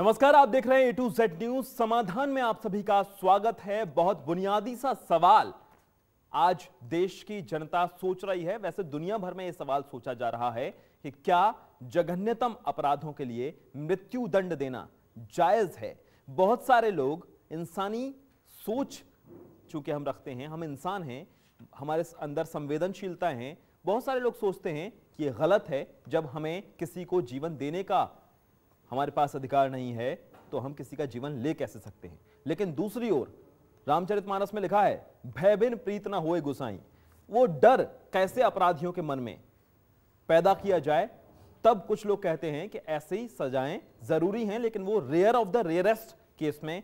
नमस्कार, आप देख रहे हैं A to Z न्यूज। समाधान में आप सभी का स्वागत है। बहुत बुनियादी सा सवाल आज देश की जनता सोच रही है। वैसे दुनिया भर में यह सवाल सोचा जा रहा है कि क्या जघन्यतम अपराधों के लिए मृत्यु दंड देना जायज है। बहुत सारे लोग इंसानी सोच चूंकि हम रखते हैं, हम इंसान हैं, हमारे अंदर संवेदनशीलता है। बहुत सारे लोग सोचते हैं कि यह गलत है। जब हमें किसी को जीवन देने का हमारे पास अधिकार नहीं है तो हम किसी का जीवन ले कैसे सकते हैं। लेकिन दूसरी ओर रामचरितमानस में लिखा है, भय बिन प्रीत न होए गुसाई। वो डर कैसे अपराधियों के मन में पैदा किया जाए। तब कुछ लोग कहते हैं कि ऐसी सजाएं जरूरी हैं, लेकिन वो rare of the rarest case में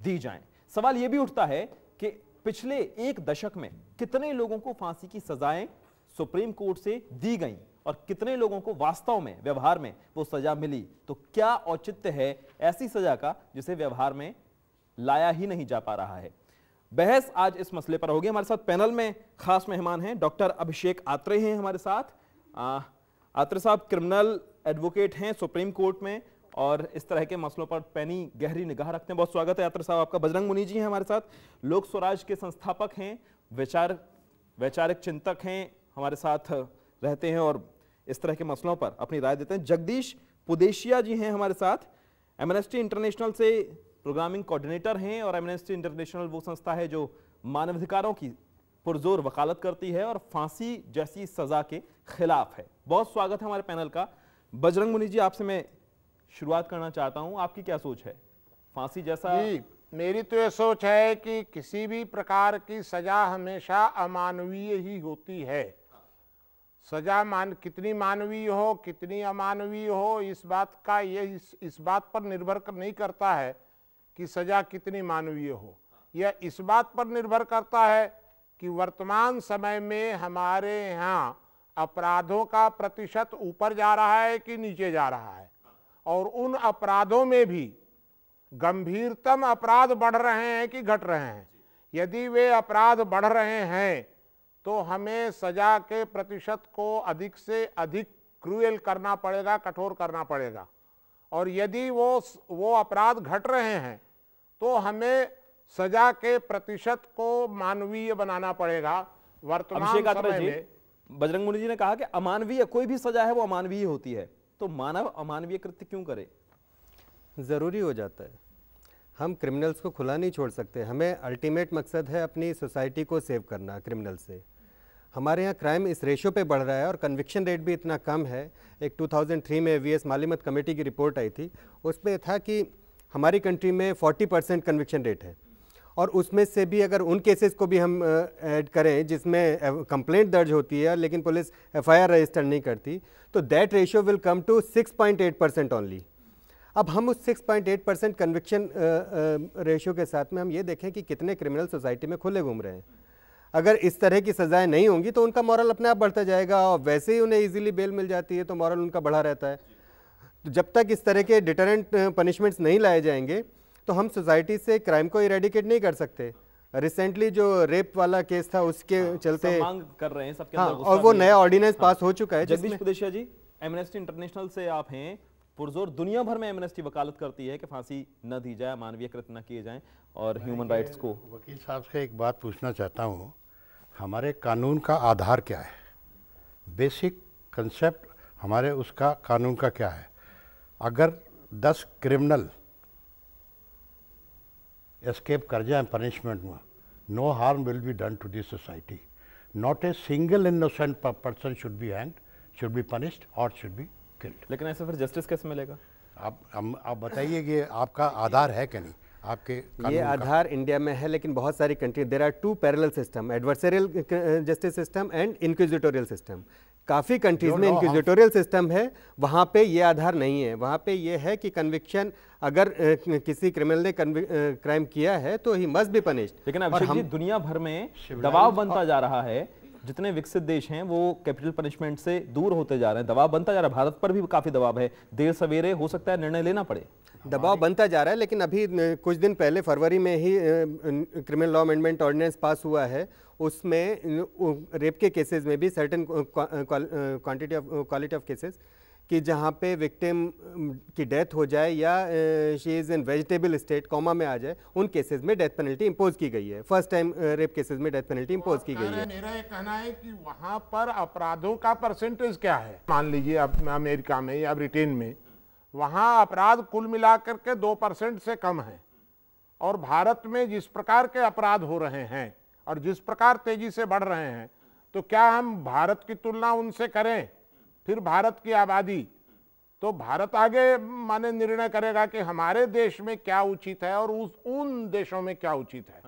दी जाएं। सवाल यह भी उठता है कि पिछले एक दशक में कितने लोगों को फांसी की सजाएं सुप्रीम कोर्ट से दी गई और कितने लोगों को वास्तव में व्यवहार में वो सजा मिली। तो क्या औचित्य है ऐसी सजा का जिसे व्यवहार में लाया ही नहीं जा पा रहा है। बहस आज इस मसले पर होगी। हमारे साथ पैनल में खास मेहमान हैं, डॉक्टर अभिषेक आत्रे हैं हमारे साथ। आत्रे साहब क्रिमिनल एडवोकेट हैं सुप्रीम कोर्ट में और इस तरह के मसलों पर पैनी गहरी निगाह रखते हैं। बहुत स्वागत है आत्रे साहब आपका। बजरंग मुनि जी हैं हमारे साथ, लोक स्वराज के संस्थापक हैं, वैचारिक चिंतक हैं, हमारे साथ रहते हैं और इस तरह के मसलों पर अपनी राय देते हैं। जगदीश पुदेशिया जी हैं हमारे साथ, एमनेस्टी इंटरनेशनल से प्रोग्रामिंग कोऑर्डिनेटर हैं और एमनेस्टी इंटरनेशनल वो संस्था है जो मानवाधिकारों की पुरजोर वकालत करती है और फांसी जैसी सजा के खिलाफ है। बहुत स्वागत है हमारे पैनल का। बजरंग मुनि जी, आपसे मैं शुरुआत करना चाहता हूं, आपकी क्या सोच है फांसी जैसा? मेरी तो ये सोच है कि किसी भी प्रकार की सजा हमेशा अमानवीय ही होती है। सजा कितनी मानवीय हो कितनी अमानवीय हो, इस बात पर निर्भर नहीं करता है कि सजा कितनी मानवीय हो। यह इस बात पर निर्भर करता है कि वर्तमान समय में हमारे यहाँ अपराधों का प्रतिशत ऊपर जा रहा है कि नीचे जा रहा है, और उन अपराधों में भी गंभीरतम अपराध बढ़ रहे हैं कि घट रहे हैं। यदि वे अपराध बढ़ रहे हैं तो हमें सजा के प्रतिशत को अधिक से अधिक क्रूएल करना पड़ेगा, कठोर करना पड़ेगा। और यदि वो अपराध घट रहे हैं तो हमें सजा के प्रतिशत को मानवीय बनाना पड़ेगा। वर्तमान समय में बजरंग मुनि जी ने कहा कि अमानवीय कोई भी सजा है वो अमानवीय होती है, तो मानव अमानवीय कृत्य क्यों करे? ज़रूरी हो जाता है। हम क्रिमिनल्स को खुला नहीं छोड़ सकते। हमें अल्टीमेट मकसद है अपनी सोसाइटी को सेव करना क्रिमिनल से। हमारे यहाँ क्राइम इस रेशो पे बढ़ रहा है और कन्विक्शन रेट भी इतना कम है। एक 2003 में वीएस मालिमत कमेटी की रिपोर्ट आई थी, उसमें था कि हमारी कंट्री में 40% कन्विक्शन रेट है, और उसमें से भी अगर उन केसेस को भी हम ऐड करें जिसमें कंप्लेंट दर्ज होती है लेकिन पुलिस एफआईआर रजिस्टर नहीं करती, तो that ratio will come to 6.8% only. अब हम उस 6.8% कन्विक्शन रेशियो के साथ में हम ये देखें कि कितने क्रिमिनल सोसाइटी में खुले घूम रहे हैं। अगर इस तरह की सजाएं नहीं होंगी तो उनका मॉरल अपने आप बढ़ता जाएगा, और वैसे ही उन्हें इजीली बेल मिल जाती है तो मॉरल उनका बढ़ा रहता है। तो जब तक इस तरह के डिटरेंट पनिशमेंट्स नहीं लाए जाएंगे तो हम सोसाइटी से क्राइम को इरेडिकेट नहीं कर सकते। रिसेंटली जो रेप वाला केस था उसके चलते मांग कर रहे हैं सबके अंदर, और वो नया ऑर्डिनेंस पास हो चुका है। जगदीश पुदेशिया जी, एमनेस्टी इंटरनेशनल से आप हैं, पुरजोर दुनिया भर में एमनेस्टी वकालत करती है कि फांसी न दी जाए, मानवीय कृत्य न किए जाएं और ह्यूमन राइट्स को। वकील साहब से एक बात पूछना चाहता हूँ, हमारे कानून का आधार क्या है? बेसिक कंसेप्ट हमारे उसका कानून का क्या है? अगर 10 क्रिमिनल एस्केप कर जाएं पनिशमेंट में, no harm will be done to this society, not a single innocent person should be hanged, should be punished और शुड बी किल्ड। लेकिन ऐसे फिर जस्टिस कैसे मिलेगा? आप बताइए कि आपका आधार है कि नहीं आपके ये आधार इंडिया में है, लेकिन बहुत सारी country there are 2 parallel system, adversarial justice system and inquisitorial system. काफ़ी कंट्रीज में इंक्विजिटोरियल सिस्टम है, वहाँ पे ये आधार नहीं है। वहाँ पे ये है कि कन्विक्शन, अगर किसी क्रिमिनल ने क्राइम किया है तो ही मस्ट बी पनिश्ड। लेकिन अभिषेक जी, दुनिया भर में दबाव बनता जा रहा है, जितने विकसित देश हैं वो कैपिटल पनिशमेंट से दूर होते जा रहे हैं, दबाव बनता जा रहा है। भारत पर भी काफी दबाव है, देर सवेरे हो सकता है निर्णय लेना पड़े। दबाव बनता जा रहा है, लेकिन अभी कुछ दिन पहले फरवरी में ही criminal law amendment ordinance pass हुआ है। उसमें रेप के केसेस में भी सर्टेन क्वालिटी ऑफ केसेस कि जहाँ पे विक्टिम की डेथ हो जाए या she is in vegetable state coma में आ जाए, उन केसेस में डेथ पेनल्टी इंपोज की गई है। फर्स्ट टाइम रेप केसेस में डेथ पेनल्टी इंपोज की गई है। मेरा ये कहना है कि वहाँ पर अपराधों का परसेंटेज क्या है। मान लीजिए अब अमेरिका में या ब्रिटेन में, वहाँ अपराध कुल मिलाकर के 2% से कम है, और भारत में जिस प्रकार के अपराध हो रहे हैं और जिस प्रकार तेजी से बढ़ रहे हैं, तो क्या हम भारत की तुलना उनसे करें? फिर भारत की आबादी, तो भारत आगे माने निर्णय करेगा कि हमारे देश में क्या उचित है और उन देशों में क्या उचित है।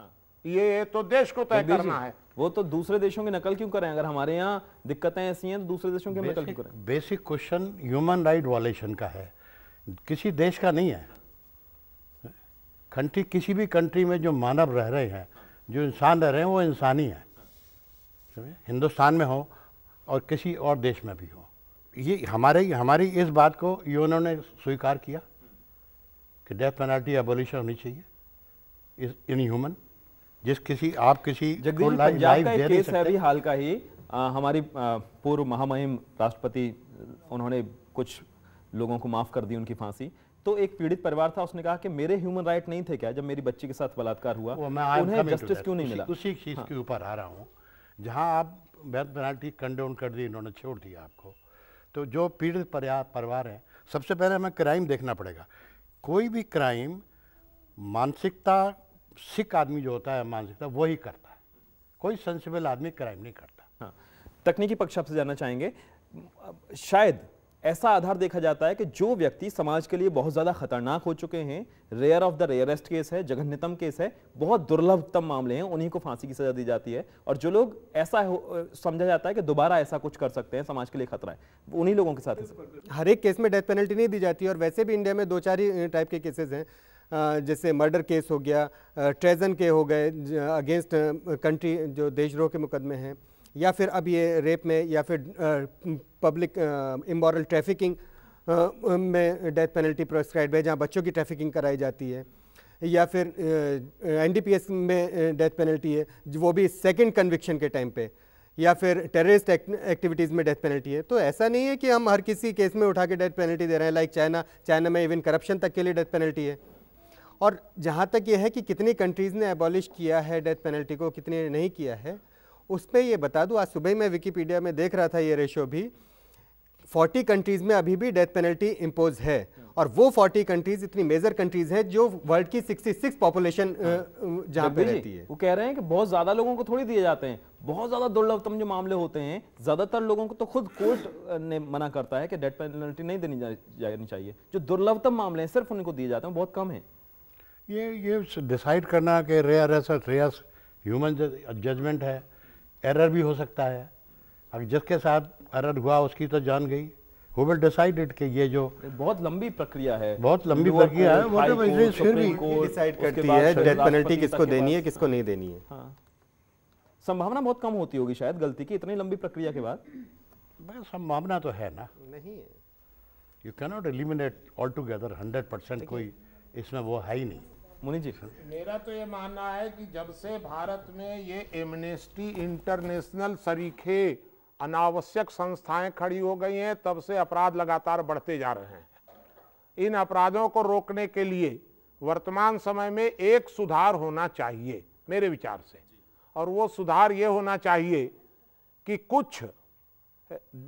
ये तो देश को तय करना है। वो तो दूसरे देशों की नकल क्यों करें? अगर हमारे यहाँ दिक्कतें ऐसी हैं तो दूसरे देशों की नकल क्यों करें? Basic question human right violation का है, किसी देश का नहीं है। कंट्री, किसी भी कंट्री में जो मानव रह रहे हैं, जो इंसान रह रहे हैं, वो इंसान ही है। हिंदुस्तान में हो और किसी और देश में भी हो, ये हमारी इस बात को यूएनओ ने स्वीकार किया कि डेथ पेनल्टी एबोलिशन होनी चाहिए, इज इनह्यूमन। जिस किसी आप किसी जगदीश जी, पंजाब का एक केस है अभी हाल का ही, हमारी पूर्व महामहिम राष्ट्रपति, उन्होंने कुछ लोगों को माफ कर दी उनकी फांसी। तो एक पीड़ित परिवार था, उसने कहा कि मेरे ह्यूमन राइट नहीं थे क्या जब मेरी बच्ची के साथ बलात्कार हुआ, उन्हें जस्टिस क्यों नहीं मिला? उसी चीज के ऊपर आ रहा हूँ, जहाँ आप डेथ पेनल्टी कंडोन कर दी, इन्होंने छोड़ दिया आपको। तो जो पीड़ित परिवार है, सबसे पहले हमें क्राइम देखना पड़ेगा। कोई भी क्राइम मानसिकता, सिक आदमी जो होता है मानसिकता, वही करता है। कोई सेंसिबल आदमी क्राइम नहीं करता। हाँ, तकनीकी पक्ष आपसे जानना चाहेंगे। शायद ऐसा आधार देखा जाता है कि जो व्यक्ति समाज के लिए बहुत ज्यादा खतरनाक हो चुके हैं, rare of the rarest case है, जघन्यतम केस है, बहुत दुर्लभतम मामले हैं, उन्हीं को फांसी की सजा दी जाती है। और जो लोग ऐसा समझा जाता है कि दोबारा ऐसा कुछ कर सकते हैं, समाज के लिए खतरा है, उन्हीं लोगों के साथ है। हर एक केस में डेथ पेनल्टी नहीं दी जाती, और वैसे भी इंडिया में 2-4 ही टाइप के केसेस हैं, जैसे मर्डर केस हो गया, ट्रेजन के हो गए अगेंस्ट कंट्री, जो देशद्रोह के मुकदमे हैं, या फिर अब ये रेप में, या फिर पब्लिक इमोरल ट्रैफिकिंग में डेथ पेनल्टी प्रेस्क्राइब है, जहाँ बच्चों की ट्रैफिकिंग कराई जाती है, या फिर एनडीपीएस में डेथ पेनल्टी है, वो भी सेकंड कन्विक्शन के टाइम पे, या फिर टेररिस्ट एक्टिविटीज़ में डेथ पेनल्टी है। तो ऐसा नहीं है कि हम हर किसी केस में उठा के डेथ पेनल्टी दे रहे हैं। लाइक चाइना में इवन करप्शन तक के लिए डेथ पेनल्टी है। और जहाँ तक ये है कि कितनी कंट्रीज़ ने एबॉलिश किया है डेथ पेनल्टी को, कितनी ने नहीं किया है, उस पर ये बता दूं, आज सुबह मैं विकीपीडिया में देख रहा था ये रेशो भी, 40 कंट्रीज़ में अभी भी डेथ पेनल्टी इम्पोज है। और वो 40 कंट्रीज़ इतनी मेजर कंट्रीज़ हैं जो वर्ल्ड की 66 पॉपुलेशन जहाँ पे रहती है। वो कह रहे हैं कि बहुत ज़्यादा लोगों को थोड़ी दिए जाते हैं, बहुत ज़्यादा दुर्लभतम जो मामले होते हैं, ज़्यादातर लोगों को तो खुद कोर्ट ने मना करता है कि डेथ पेनल्टी नहीं देनी जानी चाहिए। जो दुर्लभतम मामले हैं सिर्फ उनको दिए जाते हैं, बहुत कम है। ये डिसाइड करना कि रेयर ह्यूमन जजमेंट है, एरर भी हो सकता है। अगर जिसके साथ एरर हुआ उसकी तो जान गई। Who will decide it कि ये जो बहुत लंबी प्रक्रिया है, बहुत लंबी प्रक्रिया है, फिर भी डिसाइड करती है डेथ पेनल्टी किसको देनी है, किसको नहीं देनी है। हाँ, संभावना बहुत कम होती होगी शायद गलती की, इतनी लंबी प्रक्रिया के बाद। संभावना तो है ना, नहीं है। You cannot eliminate all together 100%, कोई इसमें वो है ही नहीं। मुनि जी, मेरा तो ये मानना है कि जब से भारत में ये एमनेस्टी इंटरनेशनल सरीखे अनावश्यक संस्थाएं खड़ी हो गई हैं, तब से अपराध लगातार बढ़ते जा रहे हैं। इन अपराधों को रोकने के लिए वर्तमान समय में एक सुधार होना चाहिए मेरे विचार से, और वो सुधार ये होना चाहिए कि कुछ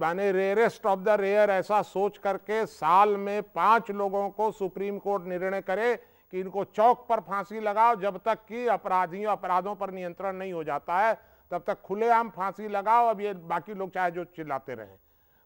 माने रेयरेस्ट ऑफ द रेयर ऐसा सोच करके साल में 5 लोगों को सुप्रीम कोर्ट निर्णय करे कि इनको चौक पर फांसी लगाओ। जब तक कि अपराधों पर नियंत्रण नहीं हो जाता है तब तक खुलेआम फांसी लगाओ। अब ये बाकी लोग चाहे जो चिल्लाते रहें,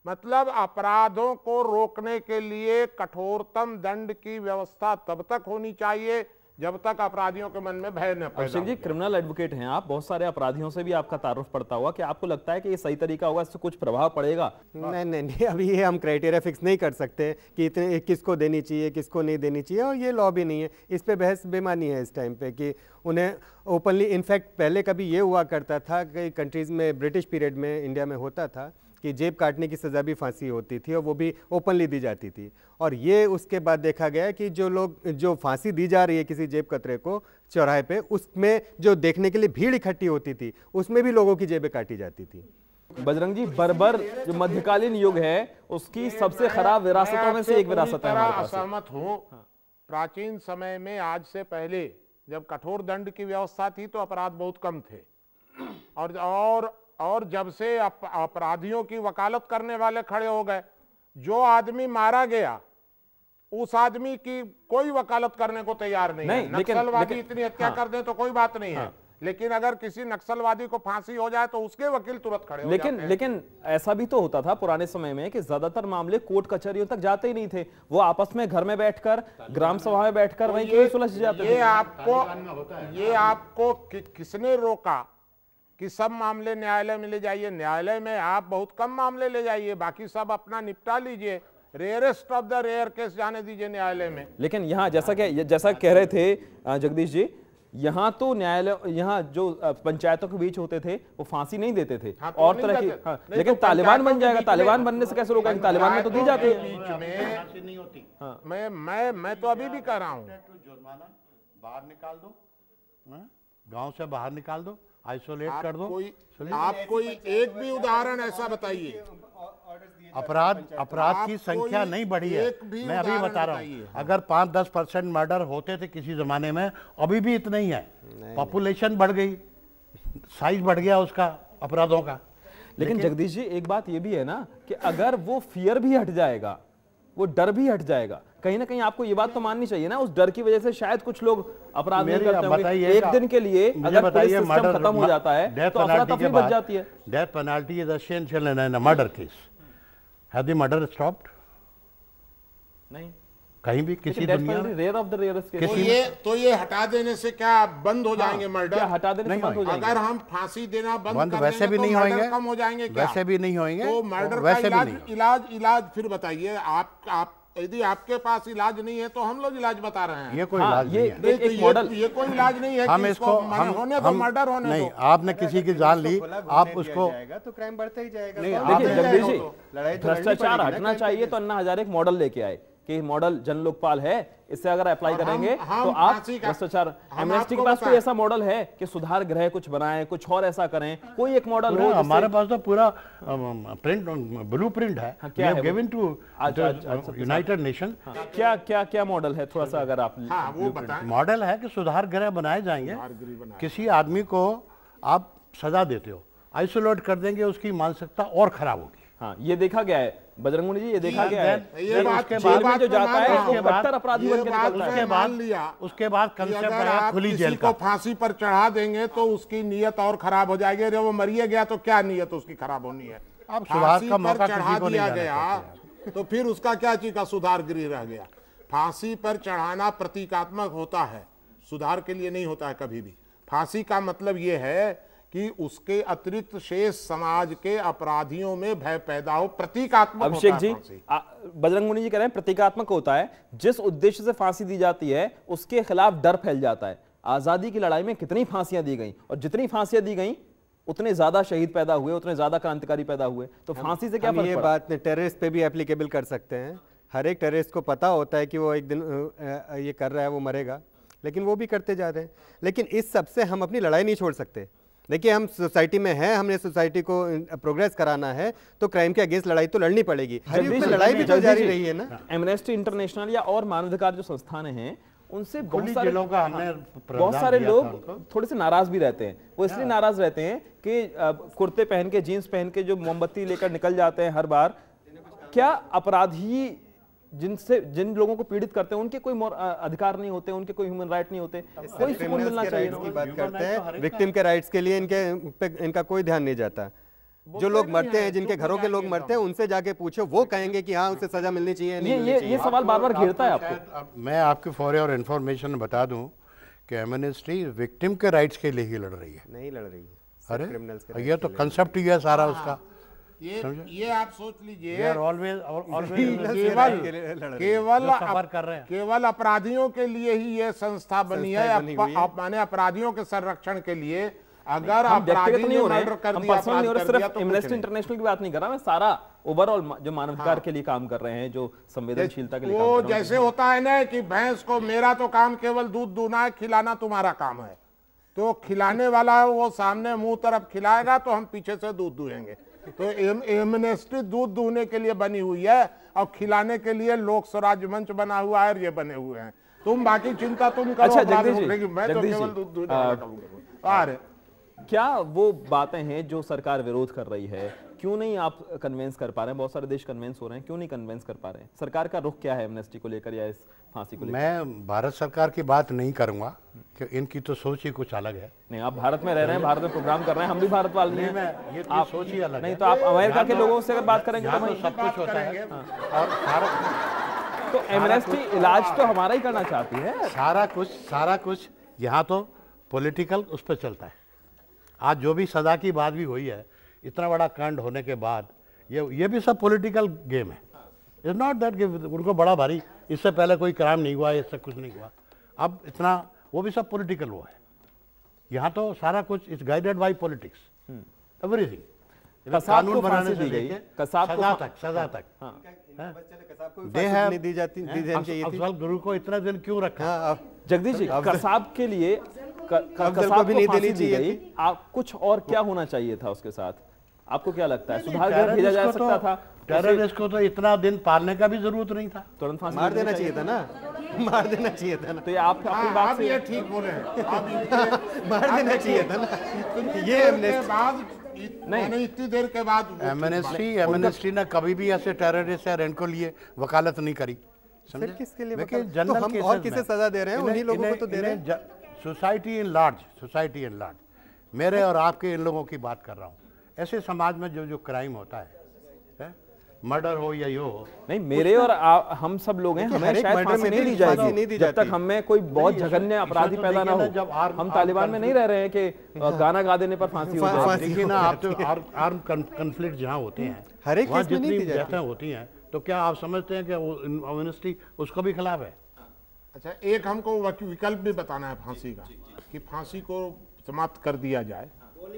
मतलब अपराधों को रोकने के लिए कठोरतम दंड की व्यवस्था तब तक होनी चाहिए जब तक अपराधियों के मन में भय न पैदा हो। अभिषेक जी, क्रिमिनल एडवोकेट हैं आप, बहुत सारे अपराधियों से भी आपका तारुफ पड़ता हुआ, कि आपको लगता है कि ये सही तरीका होगा, इससे कुछ प्रभाव पड़ेगा? नहीं, अभी ये हम क्राइटेरिया फिक्स नहीं कर सकते कि इतने किसको देनी चाहिए, किसको नहीं देनी चाहिए, और ये लॉ भी नहीं है। इस पे बहस बेमानी है इस टाइम पे कि उन्हें ओपनली, इनफैक्ट पहले कभी ये हुआ करता था कि कंट्रीज़ में, ब्रिटिश पीरियड में इंडिया में होता था कि जेब काटने की सज़ा भी फांसी होती थी, और वो भी ओपनली दी जाती थी। और ये उसके बाद देखा गया कि जो फांसी दी जा रही है किसी जेब कतरे को चौराहे पे, उसमें जो देखने के लिए भीड़ इकट्ठी होती थी, उसमें भी लोगों की जेबें काटी जाती थी। बजरंग जी, बर्बर जो मध्यकालीन युग है उसकी सबसे खराब विरासतों में से एक विरासत है हमारे पास। असहमत हूँ। प्राचीन समय में आज से पहले जब कठोर दंड की व्यवस्था थी तो अपराध बहुत कम थे, और जब से अपराधियों की वकालत करने वाले खड़े हो गए, जो आदमी मारा गया उस आदमी की कोई वकालत करने को तैयार नहीं है। नक्सलवादी इतनी हत्या कर दें तो कोई बात नहीं है, लेकिन अगर किसी नक्सलवादी को फांसी हो जाए तो उसके वकील तुरंत खड़े हो जाते हैं। लेकिन ऐसा भी तो होता था पुराने समय में कि ज्यादातर मामले कोर्ट कचहरियों तक जाते ही नहीं थे, वो आपस में घर में बैठकर, ग्राम सभा में बैठकर वहीं क्यों सुलझ जाते थे। ये आपको किसने रोका कि सब मामले न्यायालय में ले जाइए? न्यायालय में आप बहुत कम मामले ले जाइए, बाकी सब अपना निपटा लीजिए। Rarest of the rare case जाने दीजिए न्यायालय में। लेकिन यहाँ जैसा कह रहे थे जगदीश जी, यहाँ तो न्यायालय, यहाँ जो पंचायतों के बीच होते थे वो फांसी नहीं देते थे। हाँ, और तरह की लेकिन तालिबान बन जाएगा, तालिबान बनने से कैसे रोका? तालिबान में तो दी जाती है। बीच में मैं तो अभी भी कह रहा हूँ, बाहर निकाल दो, गांव से बाहर निकाल दो, आइसोलेट कर दो। आप कोई एक भी उदाहरण ऐसा बताइए। अपराध की संख्या नहीं बढ़ी है। मैं अभी बता रहा हूँ, अगर 5-10% मर्डर होते थे किसी जमाने में, अभी भी इतना ही है। पॉपुलेशन बढ़ गई, साइज बढ़ गया उसका अपराधों का। लेकिन जगदीश जी, एक बात ये भी है ना कि अगर वो फियर भी हट जाएगा, वो डर भी हट जाएगा, कहीं ना कहीं आपको ये बात तो माननी चाहिए ना, उस डर की वजह से शायद कुछ लोग अपराध नहीं करते होंगे। एक दिन के लिए अगर पुलिस सिस्टम खत्म हो जाता है तो अफरा तफरी बच जाती है। Death penalty is essential in a murder case. Have the murder stopped? नहीं, कहीं भी किसी दुनिया में rare of the rarest case. तो ये हटा देने से क्या बंद हो जाएंगे मर्डर? हटा देने से बंद हो जाएंगे। अगर हम फांसी देना बंद कर वैसे भी देंगे नहीं तो होंगे, मर्डर कम हो जाएंगे क्या? वैसे भी नहीं होंगे। तो मर्डर का इलाज फिर बताइए। आप यदि आपके पास इलाज नहीं है तो हम लोग इलाज बता रहे हैं। ये कोई इलाज नहीं है। एक मॉडल, ये कोई इलाज नहीं है। हम इसको मर्डर होने नहीं, दो। आपने किसी की जान ली, आप उसको तो क्राइम बढ़ता ही जाएगा। देखिए जगदीश जी, भ्रष्टाचार हटना चाहिए तो अन्ना हजारे एक मॉडल लेके आए कि मॉडल जन लोकपाल है, इससे अगर अप्लाई करेंगे तो आप भ्रष्टाचार। एमनेस्टी के पास कोई ऐसा मॉडल है कि सुधार गृह कुछ बनाएं, कुछ और ऐसा करें, कोई एक मॉडल हो? हमारे पास तो पूरा प्रिंट, ब्लूप्रिंट है, गिवन टू यूनाइटेड नेशन। क्या मॉडल है? थोड़ा सा अगर आप वो बताएं। मॉडल है कि सुधार गृह बनाए जाएंगे। किसी आदमी को आप सजा देते हो, आइसोलेट कर देंगे, उसकी मानसिकता और खराब होगी। हाँ, ये देखा गया है बजरंग जी, ये देखा गया है। ये बात के बाद जो जाता है उसके बाद अपराधी बन के निकलता है। उसके बाद कंसेप्ट है खुली जेल का। फांसी पर चढ़ा देंगे तो उसकी नीयत और खराब हो जाएगी। जब वो मरिए गया तो क्या नीयत उसकी खराब होनी है? अब सुधार का मौका चढ़ा दिया गया तो फिर उसका क्या चीज का सुधार गृह रह गया? फांसी पर चढ़ाना प्रतीकात्मक होता है, सुधार के लिए नहीं होता है कभी भी। फांसी का मतलब ये है कि उसके अतिरिक्त शेष समाज के अपराधियों में भय पैदा हो, प्रतीकात्मक। अभिषेक जी, बजरंग मुनि जी कह रहे हैं प्रतीकात्मक होता है। जिस उद्देश्य से फांसी दी जाती है उसके खिलाफ डर फैल जाता है। आजादी की लड़ाई में कितनी फांसियां दी गई, और जितनी फांसियां दी गई उतने ज्यादा शहीद पैदा हुए, उतने ज्यादा क्रांतिकारी पैदा हुए। तो फांसी से क्या फर्क ये पड़ा? बात टेररिस्ट पे भी एप्लीकेबल कर सकते हैं। हर एक टेररिस्ट को पता होता है कि वो एक दिन ये कर रहा है, वो मरेगा, लेकिन वो भी करते जा रहे हैं। लेकिन इस सब से हम अपनी लड़ाई नहीं छोड़ सकते। देखिए, हम सोसाइटी में हैं, हमने सोसाइटी को प्रोग्रेस कराना है तो क्राइम के अगेंस्ट लड़ाई तो लड़नी पड़ेगी। लड़ाई भी तो जारी रही है ना। एमनेस्टी इंटरनेशनल या और मानवाधिकार जो संस्थान हैं उनसे बहुत सारे लोग थोड़े से नाराज भी रहते हैं। वो इसलिए नाराज रहते हैं कि कुर्ते पहन के, जीन्स पहन के जो मोमबत्ती लेकर निकल जाते हैं हर बार, क्या अपराधी जिन लोगों को पीड़ित करते हैं उनके कोई अधिकार नहीं होते, उनके कोई ह्यूमन राइट नहीं होते? कोई सुकून मिलना चाहिए। की बात करते हैं, विक्टिम के राइट्स के लिए इनका कोई ध्यान नहीं जाता। जो लोग मरते हैं, जिनके घरों के लोग मरते हैं, उनसे जाके पूछो, वो कहेंगे कि हाँ उसे सजा मिलनी चाहिए, नहीं मिलनी चाहिए। ये सवाल बार बार घेरता है आपको। मैं आपके फॉर योर इन्फॉर्मेशन बता दूं कि एमनेस्टी विक्टिम के राइट्स के लिए ही लड़ रही है। नहीं लड़ रही है। अरे ये तो कंसेप्ट ही है सारा उसका। ये आप सोच लीजिए, केवल अपराधियों के लिए ही ये संस्था बनी है, माने अपराधियों के संरक्षण के लिए। अगर अपराधी ने मर्डर कर दिया, सिर्फ एमनेस्टी इंटरनेशनल की बात नहीं कर रहा मैं, सारा ओवरऑल जो मानवाधिकार के लिए काम कर रहे हैं, जो संवेदनशीलता के लिए काम कर रहे हैं। जैसे होता है ना कि भैंस को मेरा तो काम केवल दूध दूना है, खिलाना तुम्हारा काम है। तो खिलाने वाला वो सामने मुंह तरफ खिलाएगा तो हम पीछे से दूध दूहेंगे। तो एमनेस्टी दूध दूहने के लिए बनी हुई है और खिलाने के लिए लोक स्वराज मंच बना हुआ है और ये बने हुए हैं। तुम बाकी चिंता तुम करो। अच्छा जगदीश जी, मैं तो केवल दूध दूहने वाला काम करूंगा। अरे क्या वो बातें हैं जो सरकार विरोध कर रही है, क्यों नहीं आप कन्विंस कर पा रहे हैं? बहुत सारे देश कन्विंस हो रहे हैं, क्यों नहीं कन्विंस कर पा रहे हैं? सरकार का रुख क्या है एमनेस्टी को लेकर या इस फांसी को लेकर? मैं भारत सरकार की बात नहीं करूंगा कि इनकी तो सोच ही कुछ अलग है। नहीं, आप भारत में रह रहे हैं, भारत में प्रोग्राम कर रहे हैं, हम भी भारत वाले हैं। ये आप सोच ही अलग नहीं है। तो आप अमेरिका के लोगों से अगर बात करेंगे तो यहाँ तो सब कुछ होता है और भारत तो एमनेस्टी इलाज तो हमारा ही करना चाहती है। सारा कुछ यहाँ तो पॉलिटिकल उस पर चलता है। आज जो भी सजा की बात भी हुई है, इतना बड़ा कांड होने के बाद ये भी सब पॉलिटिकल गेम है। इट्स नॉट दैट कि उनको बड़ा भारी इससे पहले कोई क्राइम नहीं हुआ, इससे कुछ नहीं हुआ, अब इतना वो भी सब पॉलिटिकल वो है। यहाँ तो सारा कुछ is guided by politics, everything. कानून बनाने से लेके सजा तक अफजल गुरु को इतना दिन क्यों रखा? जगदीश जी, कसाब के लिए कसाब भी नहीं देनी चाहिए। आप कुछ और क्या होना चाहिए था उसके साथ? आपको क्या लगता है सुधार गृह भेजा जा सकता था? टेररिस्ट को तो इतना दिन पालने का भी जरूरत नहीं था, तुरंत फांसी मार देना चाहिए था ना, मार देना चाहिए था ना। तो ये आप अपनी बात से ये ठीक बोले हैं। मार देना चाहिए था ना। ये नहीं, इतनी देर के बाद एमनेस्टी ने कभी भी ऐसे टेररिस्ट या इनको लिए वकालत नहीं करी। फिर किसके लिए जनरल तो हम और किसे सजा दे रहे हैं? उन्हीं लोगों को तो दे रहे हैं। सोसाइटी इन लार्ज मेरे और आपके इन लोगों की बात कर रहा हूँ। ऐसे समाज में जो क्राइम होता है, मर्डर हो या यो हो, नहीं मेरे और हम सब लोग हैं, हमें शायद फांसी नहीं दी जाएगी जब तक हमें कोई बहुत जघन्य अपराधी पैदा ना हो। हम तालिबान में नहीं रह रहे हैं कि गाना गा देने पर फांसी हो जाए। देखिए ना, आप तो आर्म कन्फ्लिक्ट जहाँ होते हैं, हर एक केस में नहीं दी डेथें होती हैं, तो क्या आप समझते हैं कि एमनेस्टी उसको भी खिलाफ है? अच्छा, एक हमको विकल्प भी बताना है फांसी का, कि फांसी को समाप्त कर दिया जाए,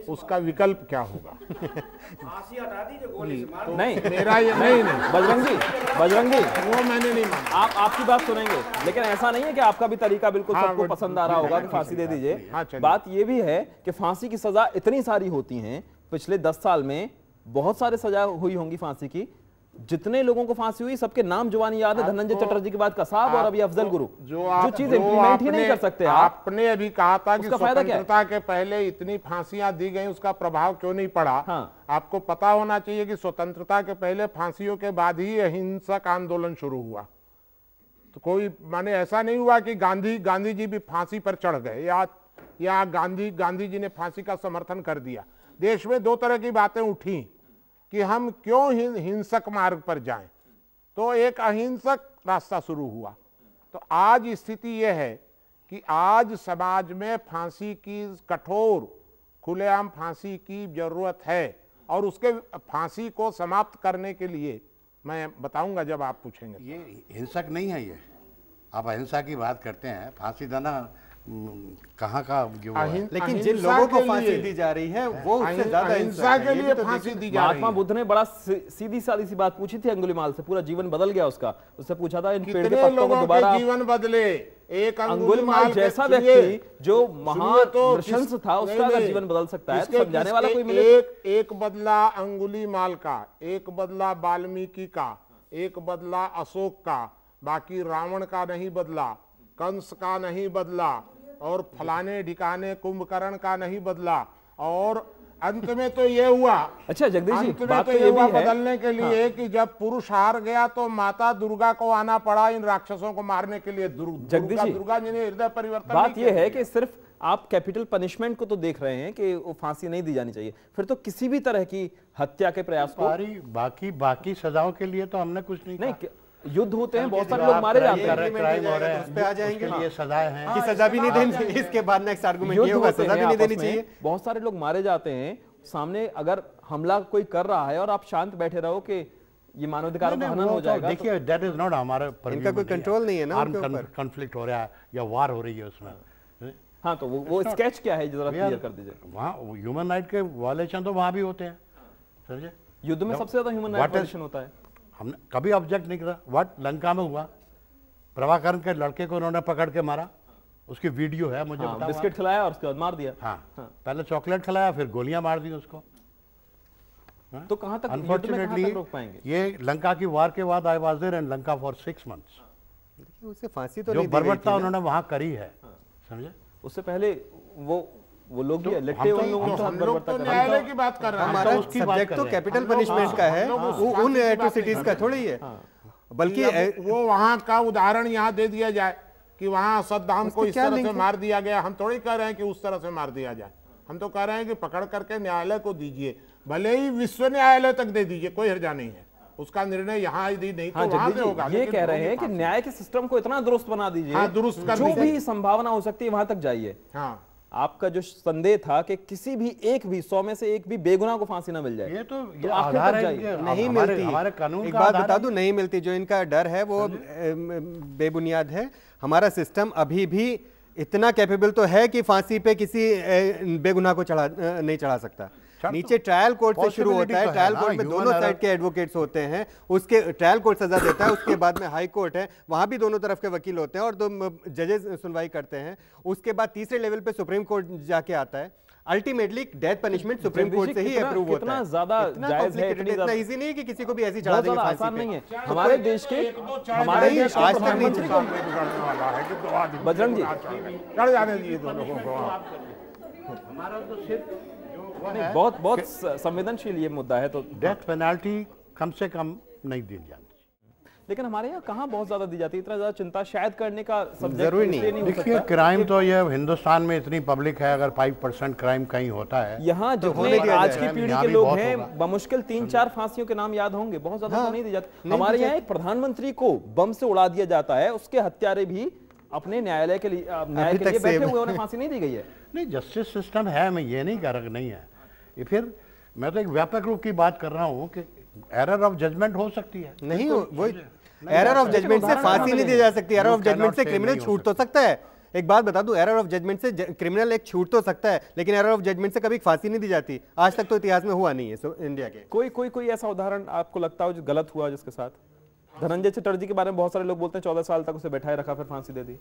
उसका विकल्प क्या होगा? फांसी हटा दीजिए, गोली से मार। नहीं, मेरा ये नहीं बजरंगी वो मैंने नहीं माना। आप आपकी बात सुनेंगे, लेकिन ऐसा नहीं है कि आपका भी तरीका बिल्कुल सबको पसंद आ रहा होगा कि फांसी दे दीजिए। बात ये भी है कि फांसी की सजा इतनी सारी होती हैं, पिछले 10 साल में बहुत सारे सजा हुई होंगी फांसी की। जितने लोगों को फांसी हुई सबके नाम जुबानी याद है, धनंजय चटर्जी के बाद कसाब और अभी अफजल गुरु। जो चीज इंप्लीमेंट ही नहीं कर सकते आपने अभी कहा था कि स्वतंत्रता के पहले इतनी फांसियां दी गई, उसका प्रभाव क्यों नहीं पड़ा? हाँ। आपको पता होना चाहिए कि स्वतंत्रता के पहले फांसियों के बाद ही अहिंसक आंदोलन शुरू हुआ। तो कोई माने ऐसा नहीं हुआ कि गांधी जी भी फांसी पर चढ़ गए या गांधी जी ने फांसी का समर्थन कर दिया। देश में दो तरह की बातें उठी कि हम क्यों हिंसक मार्ग पर जाएं, तो एक अहिंसक रास्ता शुरू हुआ। तो आज स्थिति यह है कि आज समाज में फांसी की कठोर खुलेआम फांसी की जरूरत है, और उसके फांसी को समाप्त करने के लिए मैं बताऊंगा जब आप पूछेंगे। ये हिंसक नहीं है, ये आप अहिंसा की बात करते हैं, फांसी देना कहाँ का लेकिन जिन लोगों को फांसी दी जा रही है वो उससे ज्यादा हिंसा के लिए फांसी दी जा रही है। महात्मा बुद्ध ने बड़ा सीधी सादी सी बात पूछी थी अंगुलीमाल से, पूरा जीवन बदल गया उसका। उससे पूछा था इन पेड़ के पत्तों को दोबारा जीवन बदले। एक अंगुलीमाल जैसा व्यक्ति जो महान था, उसका अगर जीवन बदल सकता है, समझाने वाला कोई मिले। एक बदला अंगुलीमाल का, एक बदला वाल्मीकि का, एक बदला अशोक का, बाकी रावण का नहीं बदला, कंस का नहीं बदला, और फलाने ढिकाने कुंभकर्ण का नहीं बदला। और अंत में तो ये हुआ, अच्छा जगदीश जी, अंत में तो ये हुआ बदलने के लिए कि जब पुरुष हार गया तो माता दुर्गा को आना पड़ा इन राक्षसों को मारने के लिए। दुर्गा जी ने हृदय परिवर्तन। बात ये है कि सिर्फ आप कैपिटल पनिशमेंट को तो देख रहे हैं कि वो फांसी नहीं दी जानी चाहिए, फिर तो किसी भी तरह की हत्या के प्रयास को, बाकी सजाओं के लिए तो हमने कुछ नहीं युद्ध होते हैं, बहुत सारे लोग मारे जाते हैं, क्राइम हो रहे हैं, उस पे आ जाएंगे, ये सजाएं हैं कि सजा भी नहीं देनी। इसके बाद नेक्स्ट आर्गुमेंट ये होगा, सजा भी नहीं देनी चाहिए। बहुत सारे लोग मारे जाते हैं, सामने अगर हमला कोई कर रहा है और आप शांत बैठे रहो कि ये मानवाधिकार का हनन हो जाएगा। देखिए, दैट इज नॉट हमारा, इनका कोई कंट्रोल नहीं है ना, कॉन्फ्लिक्ट हो रहा है या वार हो रही है उसमें। हाँ, तो वो स्केच क्या है जरा क्लियर कर दीजिए। वहाँ ह्यूमन राइट के वायलेशन तो वहाँ भी होते हैं समझे। युद्ध में सबसे ज्यादा ह्यूमन राइट वायलेशन होता है। हमने कभी ऑब्जेक्ट नहीं करा। व्हाट लंका में हुआ, प्रभाकरण के लड़के को उन्होंने पकड़ के मारा, उसकी वीडियो है, मुझे बताओ। बिस्किट खिलाया और उसके बाद मार दिया। हाँ, पहले चॉकलेट खिलाया, फिर गोलियां मार दी उसको। तो कहां तक युद्ध में कहां अनफॉर्चुनेटली तक रोक पाएंगे? ये लंका की वार के बाद I was there in Lanka for 6 months. देखिए, उसे फांसी तो जो नहीं दी गई बर्बरता थी ना। उन्होंने वहां करी है, समझे। उससे पहले वो लोग भी हम लिट्टे तो- उन लोगों के साथ हम लोग बर्बरता तो कर रहे हैं। न्यायालय की बात कर रहे हैं। हमारा उसकी बात सब्जेक्ट कर तो रहे हैं। कैपिटल पनिशमेंट का है, उन एट्रोसिटीज का थोड़ी है। बल्कि वो वहां का उदाहरण यहाँ दे दिया जाए कि वहां सद्दाम को उसको इस क्या तरह लिंक से है? मार दिया गया। हम थोड़ी कह रहे हैं कि उस तरह से मार दिया जाए, हम तो कह रहे हैं कि पकड़ करके न्यायालय को दीजिए, भले ही विश्व न्यायालय तक दे दीजिए, कोई हर्जा नहीं है। उसका निर्णय यहाँ यदि नहीं तो हाँ, वहां जगदीश से जी, होगा। ये लेकिन कह रहे होगी हैं कि फांसी। न्याय के सिस्टम को इतना दुरुस्त बना दीजिए, हाँ, दुरुस्त कर जो दीजिए। भी संभावना हो सकती है वहां तक जाइए। हाँ, आपका जो संदेह था कि किसी भी 100 में से एक भी बेगुनाह को फांसी ना मिल जाए, ये तो तो ये आखिर आधार तक है जाइए। इनके, नहीं हमारे- मिलती। हमारे कानून एक का बात आधार बता है। दूं, नहीं मिलती। जो इनका डर है वो बेबुनियाद है। हमारा सिस्टम अभी भी इतना कैपेबल तो है कि फांसी पे किसी बेगुनाह को नहीं चढ़ा सकता। नीचे ट्रायल कोर्ट से शुरू होता है, Possibility तो है ट्रायल ना, कोर्ट में human दोनों error। साइड के एडवोकेट्स होते हैं, उसके ट्रायल कोर्ट सजा देता है, उसके बाद में हाई कोर्ट है, वहां भी दोनों तरफ के वकील होते हैं और दो जजेस सुनवाई करते हैं। उसके बाद तीसरे लेवल पे सुप्रीम कोर्ट जाके आता है। Ultimately death punishment supreme Jagdish court ji, से ही कितना- अप्रूव होता कितना है। ज्यादा इतना जायज है, complicated इतनी इतना ज्यादा- इजी नहीं है कि किसी को भी ऐसे चढ़ा बहुत देंगे ज्यादा फांसी आसान पे। नहीं है। हमारे देश के हमारे नहीं, देश के आज तक नहीं प्रधानमंत्री को बजरंग जी, चढ़ जाने दीजिए दोनों को। हमारा तो सिर्फ नहीं, बहुत बहुत संवेदनशील ये मुद्दा है। तो डेथ पेनल्टी कम से कम नहीं दी जाती। लेकिन हमारे यहाँ कहाँ बहुत ज्यादा दी जाती है, इतना ज्यादा चिंता शायद करने का सब्जेक्ट जरूरी नहीं। इसलिए नहीं हो देखिए, सकता। क्राइम तो ये हिंदुस्तान में इतनी पब्लिक है, अगर 5% क्राइम कहीं होता है यहाँ होने जितने दिया आज जाए। की पीढ़ी यहाँ के भी लोग बहुत हैं, होगा। बमुश्किल 3-4 फांसियों के नाम याद होंगे, बहुत ज्यादा तो नहीं दी जाती। नहीं हमारे दी यहाँ एक प्रधानमंत्री को बम से उड़ा दिया जाता है, उसके हत्यारे भी अपने न्यायालय के लिए न्याय अभी के तक लिए बैठे सेम। हुए, उन्हें फांसी नहीं दी गई है। नहीं, जस्टिस सिस्टम है, मैं ये नहीं कह रहा कि नहीं है। ये फिर मैं तो एक व्यापक रूप की बात कर रहा हूँ कि एरर ऑफ जजमेंट हो सकती है। नहीं, वो एरर ऑफ जजमेंट से फांसी नहीं दी जा सकती। एरर ऑफ जजमेंट से क्रिमिनल छूट तो सकता है। एक बात बता दूं, एरर ऑफ जजमेंट से क्रिमिनल एक छूट तो सकता है, लेकिन एरर ऑफ जजमेंट से कभी फांसी नहीं दी जाती। आज तक तो इतिहास में हुआ नहीं है इंडिया के। कोई ऐसा उदाहरण आपको लगता हो जो गलत हुआ जिसके साथ? धनंजय चटर्जी के बारे में बहुत सारे लोग बोलते हैं 14 साल तक उसे बैठाए रखा, फिर फांसी दे दी।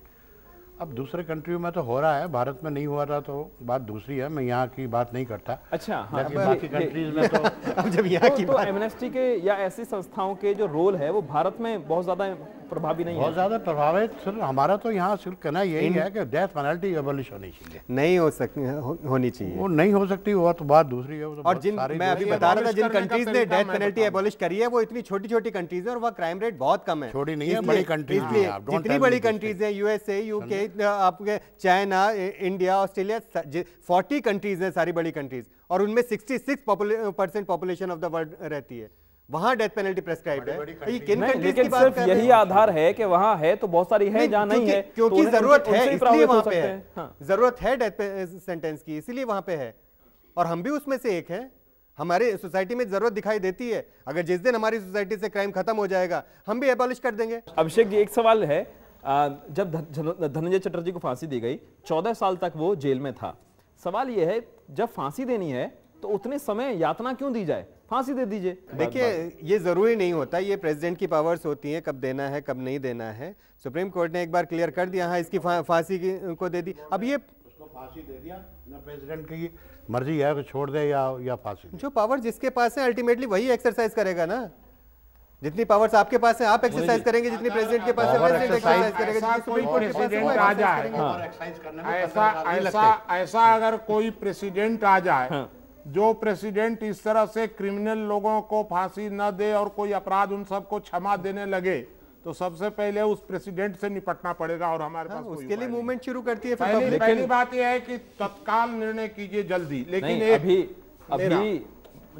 अब दूसरे कंट्री में तो हो रहा है, भारत में नहीं हुआ था तो बात दूसरी है, मैं यहाँ की बात नहीं करता। अच्छा, हाँ, लेकिन बाकी कंट्रीज में तो अब जब यहाँ की तो एमनेस्टी के या ऐसी संस्थाओं के जो रोल है वो भारत में बहुत ज्यादा प्रभावी नहीं बहुत है। ज्यादा प्रभावित। सिर्फ हमारा तो यहाँ सिर्फ कहना यही है कि डेथ पेनल्टी एबॉलिश होनी चाहिए। नहीं होनी चाहिए। वो नहीं हो सकती, वो तो बात दूसरी है। वो तो और बहुत जिन सारी मैं अभी दूसरी बता रहा था, जिन abolish करने का कंट्रीज ने तरीका डेथ मैं पेनल्टी बताऊं। एबॉलिश करी है वो इतनी छोटी छोटी कंट्रीज है और वहाँ क्राइम रेट बहुत कम है। छोटी नहीं है, इसलिए- बड़ी countries भी इसलिए हैं, आप don't जितनी tell बड़ी me this कंट्रीज हैं, यूएसए, यूके, आपके चाइना, इंडिया, ऑस्ट्रेलिया, 40 कंट्रीज हैं, सारी बड़ी कंट्रीज, और उनमें 66% पॉपुलेशन ऑफ द वर्ल्ड रहती है। वहां डेथ पेनल्टी प्रेस्क्राइब्ड है। ये किन नहीं, कंट्रीज लेकिन की बात सिर्फ कर रहे यही हैं? आधार है कि वहां है तो बहुत सारी है, जहां नहीं है तो क्योंकि उन्हें- जरूरत उनसे है, ही इसलिए प्रभावित हो वहां पे सकते है। हैं। हाँ। जरूरत है डेथ सेंटेंस की, इसीलिए वहां पे है, और हम भी उसमें से एक है। हमारे सोसाइटी में जरूरत दिखाई देती है। अगर जिस दिन हमारी सोसाइटी से क्राइम खत्म हो जाएगा, हम भी एबॉलिश कर देंगे। अभिषेक जी, एक सवाल है, जब धनंजय चटर्जी को फांसी दी गई, 14 साल तक वो जेल में था। सवाल ये है, जब फांसी देनी है तो उतने समय यातना क्यों दी जाए? फांसी दे दीजिए। देखिए, ये जरूरी नहीं होता, ये प्रेसिडेंट की पावर्स होती हैं, कब देना है कब नहीं देना है। सुप्रीम कोर्ट ने एक बार क्लियर कर दिया, हाँ इसकी फांसी को दे दी। अब ये उसको फांसी दे दिया ना, प्रेसिडेंट की मर्जी है तो छोड़ दे या फांसी दे। जो पावर जिसके पास है अल्टीमेटली वही एक्सरसाइज करेगा ना। जितनी पावर्स आपके पास है आप एक्सरसाइज करेंगे, जितनी प्रेसिडेंट के पास है प्रेसिडेंट एक्सरसाइज करेगा, जितनी सुप्रीम कोर्ट के पास है प्रेसिडेंट वो आ exercise जाए, करेगा। ऐसा अगर कोई प्रेसिडेंट आ जाए जो प्रेसिडेंट इस तरह से क्रिमिनल लोगों को फांसी न दे और कोई अपराध उन सबको क्षमा देने लगे, तो सबसे पहले उस प्रेसिडेंट से निपटना पड़ेगा। और हमारे पास कोई उसके लिए उपाय नहीं। मूवमेंट शुरू करती है फिर पहली public। पहली बात यह है कि तत्काल निर्णय कीजिए जल्दी, लेकिन नहीं, एक अभी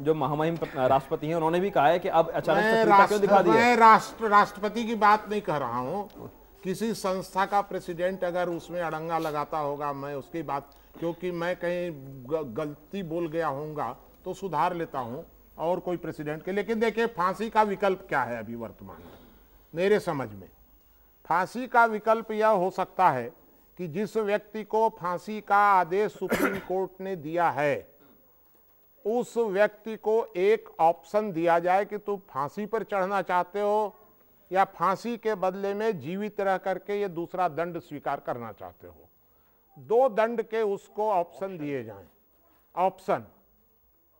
जो महामहिम राष्ट्रपति हैं उन्होंने भी कहा है कि अब अचानक सक्रियता क्यों दिखा दी है? मैं राष्ट्रपति की बात नहीं कह रहा हूँ। किसी संस्था का प्रेसिडेंट अगर उसमें अड़ंगा लगाता होगा, मैं उसकी बात, क्योंकि मैं कहीं गलती बोल गया होऊंगा तो सुधार लेता हूँ, और कोई प्रेसिडेंट के। लेकिन देखिए, फांसी का विकल्प क्या है अभी वर्तमान में मेरे समझ में? फांसी का विकल्प यह हो सकता है कि जिस व्यक्ति को फांसी का आदेश सुप्रीम कोर्ट ने दिया है, उस व्यक्ति को एक ऑप्शन दिया जाए कि तुम फांसी पर चढ़ना चाहते हो या फांसी के बदले में जीवित रह करके ये दूसरा दंड स्वीकार करना चाहते हो। 2 दंड के उसको ऑप्शन दिए जाएं, ऑप्शन,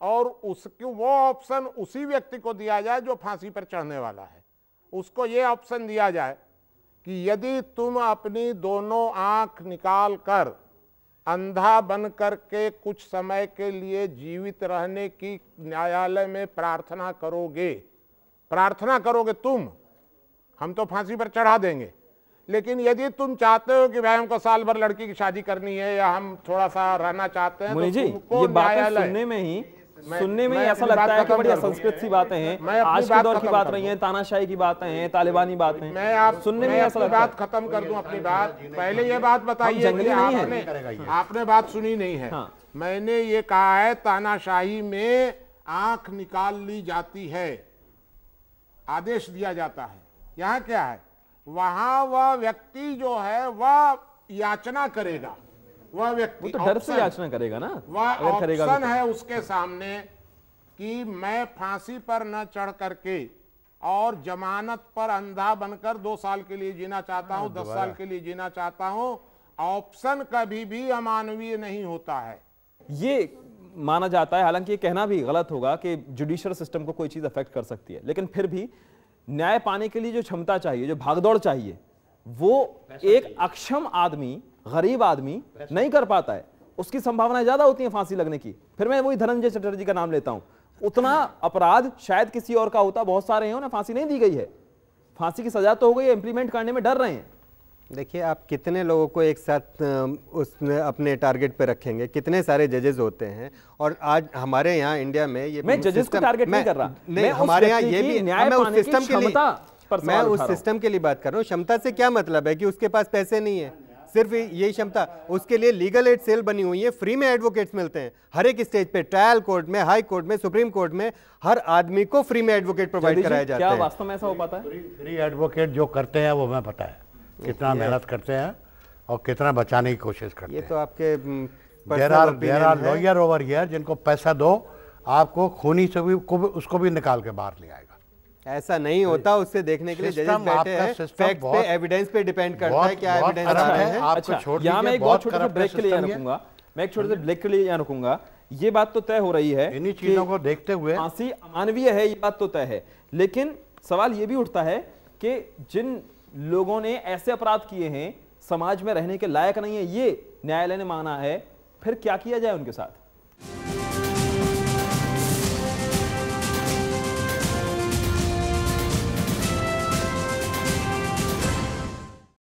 और उसकी वो ऑप्शन उसी व्यक्ति को दिया जाए जो फांसी पर चढ़ने वाला है। उसको ये ऑप्शन दिया जाए कि यदि तुम अपनी दोनों आंख निकाल कर अंधा बन करके कुछ समय के लिए जीवित रहने की न्यायालय में प्रार्थना करोगे तुम, हम तो फांसी पर चढ़ा देंगे, लेकिन यदि तुम चाहते हो कि भाई हमको साल भर लड़की की शादी करनी है या हम थोड़ा सा रहना चाहते हैं, मुनि तो जी तुमको ये बातें न्यायालय सुनने में ही ऐसा लगता है कि बड़ी असंस्कृत सी बातें हैं। आज के दौर की बात रही है, तानाशाही की बातें हैं, तालिबानी बातें। मैं सुनने में ऐसा लगता है। बात खत्म कर दूं अपनी बात। पहले ये बात बताइए कि आपने बात सुनी नहीं है। हाँ। मैंने ये कहा है तानाशाही में आंख निकाल ली जाती है, आदेश दिया जाता है। यहाँ क्या है, वहां वह व्यक्ति जो है वह याचना करेगा, वह व्यक्ति तो डर से याचना करेगा ना, वह ऑप्शन है उसके सामने कि मैं फांसी पर न चढ़ करके और जमानत पर अंधा बनकर 2 साल के लिए जीना चाहता हूं, 10 साल के लिए जीना चाहता हूं। ऑप्शन कभी भी अमानवीय नहीं होता है, ये माना जाता है। हालांकि ये कहना भी गलत होगा कि जुडिशियल सिस्टम को कोई चीज अफेक्ट कर सकती है, लेकिन फिर भी न्याय पाने के लिए जो क्षमता चाहिए, जो भागदौड़ चाहिए, वो एक अक्षम आदमी, गरीब आदमी नहीं कर पाता है। उसकी संभावनाएं ज्यादा होती हैं फांसी लगने की। फिर मैं वही धनंजय चटर्जी का नाम लेता हूं, उतना अपराध शायद किसी और का होता, बहुत सारे हैं उन्हें फांसी नहीं दी गई है, फांसी की सजा तो हो गई है, इंप्लीमेंट करने में डर रहे हैं। देखिए, आप कितने लोगों को एक साथ उसने अपने टारगेट पे रखेंगे, कितने सारे जजेस होते हैं। और आज हमारे यहाँ इंडिया में ये, मैं जजेस को टारगेट नहीं कर रहा, नहीं, हमारे यहाँ ये भी, मैं उस सिस्टम के लिए बात कर रहा हूँ। क्षमता से क्या मतलब है कि उसके पास पैसे नहीं है, सिर्फ ये क्षमता। उसके लिए लीगल एड सेल बनी हुई है, फ्री में एडवोकेट्स मिलते हैं हर एक स्टेज पे, ट्रायल कोर्ट में, हाई कोर्ट में, सुप्रीम कोर्ट में, हर आदमी को फ्री में एडवोकेट प्रोवाइड कराया जाता है। क्या वास्तव में ऐसा हो पाता है? फ्री एडवोकेट जो करते हैं वो मैं पता है कितना मेहनत करते हैं और कितना बचाने की कोशिश करते हैं। ये तो आपके there are lawyer over here जिनको पैसा दो, आपको खूनी से भी उसको भी निकाल के बाहर ले आएगा। ऐसा नहीं होता, उससे देखने के लिए जजेस बैठे हैं, फैक्ट पे, एविडेंस पे डिपेंड करता है, क्या एविडेंस आ रहा है। अच्छा, यहाँ मैं एक बहुत छोटे से ब्रेक के लिए यहाँ रुकूंगा। ये बात तो तय हो रही है, इन्हीं चीजों को देखते हुए फांसी अमानवीय है, ये बात तो तय है, लेकिन सवाल ये भी उठता है कि जिन लोगों ने ऐसे अपराध किए हैं, समाज में रहने के लायक नहीं है, ये न्यायालय ने माना है, फिर क्या किया जाए उनके साथ?